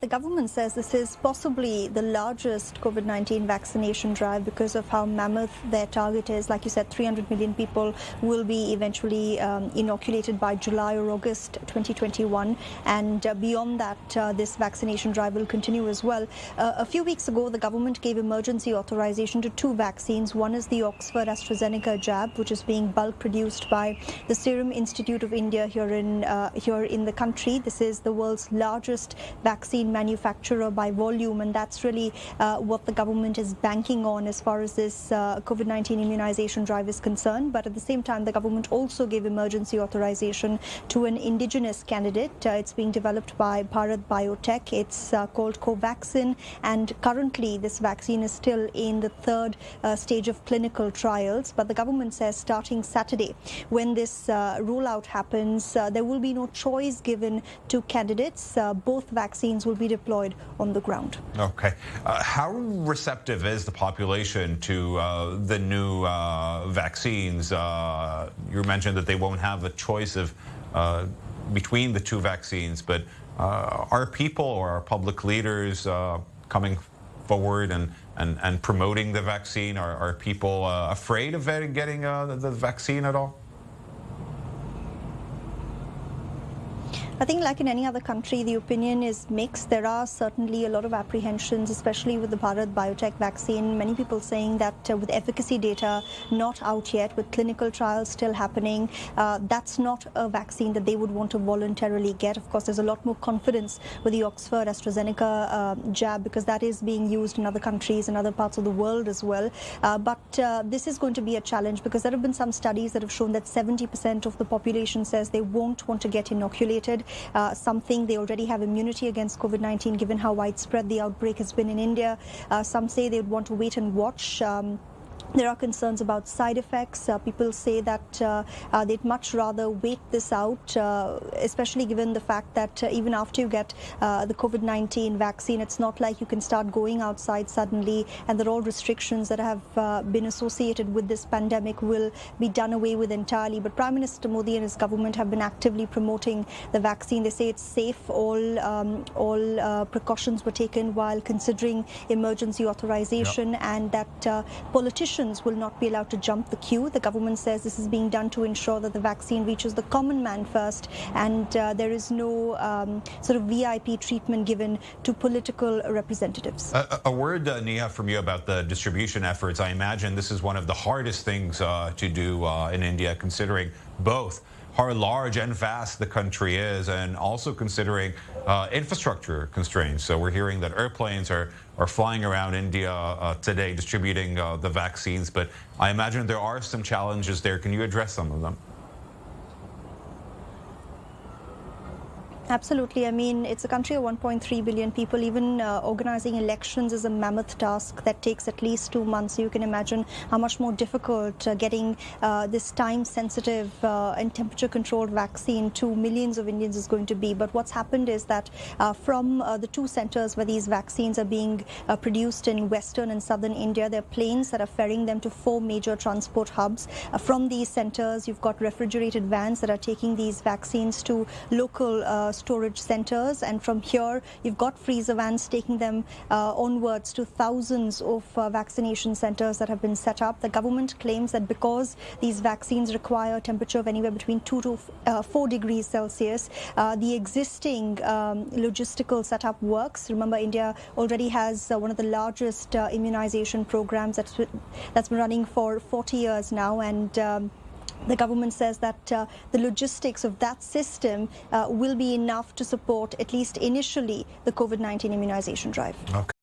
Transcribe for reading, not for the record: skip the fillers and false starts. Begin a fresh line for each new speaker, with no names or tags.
The government says this is possibly the largest COVID-19 vaccination drive because of how mammoth their target is. Like you said, 300 million people will be eventually inoculated by July or August 2021. And beyond that, this vaccination drive will continue as well. A few weeks ago, the government gave emergency authorization to two vaccines. One is the Oxford-AstraZeneca jab, which is being bulk produced by the Serum Institute of India here in the country. This is the world's largest vaccine manufacturer by volume, and that's really what the government is banking on as far as this COVID-19 immunization drive is concerned. But at the same time, the government also gave emergency authorization to an indigenous candidate. It's being developed by Bharat Biotech. It's called Covaxin, and currently this vaccine is still in the third stage of clinical trials. But the government says starting Saturday, when this rollout happens, there will be no choice given to candidates. Both vaccines will be deployed on the ground.
Okay. How receptive is the population to the new vaccines? You mentioned that they won't have a choice of between the two vaccines, but are people or are public leaders coming forward and promoting the vaccine? Are people afraid of getting the vaccine at all?
I think like in any other country, the opinion is mixed. There are certainly a lot of apprehensions, especially with the Bharat Biotech vaccine. Many people saying that with efficacy data not out yet, with clinical trials still happening, that's not a vaccine that they would want to voluntarily get. Of course, there's a lot more confidence with the Oxford-AstraZeneca jab because that is being used in other countries and other parts of the world as well. But this is going to be a challenge because there have been some studies that have shown that 70% of the population says they won't want to get inoculated. Something they already have immunity against COVID-19 given how widespread the outbreak has been in India. Some say they would want to wait and watch. There are concerns about side effects. People say that they'd much rather wait this out, especially given the fact that even after you get the COVID-19 vaccine, it's not like you can start going outside suddenly, and that all restrictions that have been associated with this pandemic will be done away with entirely. But Prime Minister Modi and his government have been actively promoting the vaccine. They say it's safe. All precautions were taken while considering emergency authorization, and that politicians will not be allowed to jump the queue. The government says this is being done to ensure that the vaccine reaches the common man first, and there is no sort of VIP treatment given to political representatives.
A word, Nia, from you about the distribution efforts. I imagine this is one of the hardest things to do in India, considering both how large and vast the country is, and also considering infrastructure constraints. So we're hearing that airplanes are flying around India today distributing the vaccines, but I imagine there are some challenges there. Can you address some of them?
Absolutely. I mean, it's a country of 1.3 billion people. Even organizing elections is a mammoth task that takes at least 2 months. So you can imagine how much more difficult getting this time-sensitive and temperature-controlled vaccine to millions of Indians is going to be. But what's happened is that from the two centers where these vaccines are being produced in western and southern India, there are planes that are ferrying them to 4 major transport hubs. From these centers, you've got refrigerated vans that are taking these vaccines to local storage centers, and from here you've got freezer vans taking them onwards to thousands of vaccination centers that have been set up. The government claims that because these vaccines require a temperature of anywhere between 2 to 4 degrees Celsius, the existing logistical setup works. Remember, India already has one of the largest immunization programs that's been running for 40 years now, and the government says that the logistics of that system will be enough to support, at least initially, the COVID-19 immunization drive.
Okay.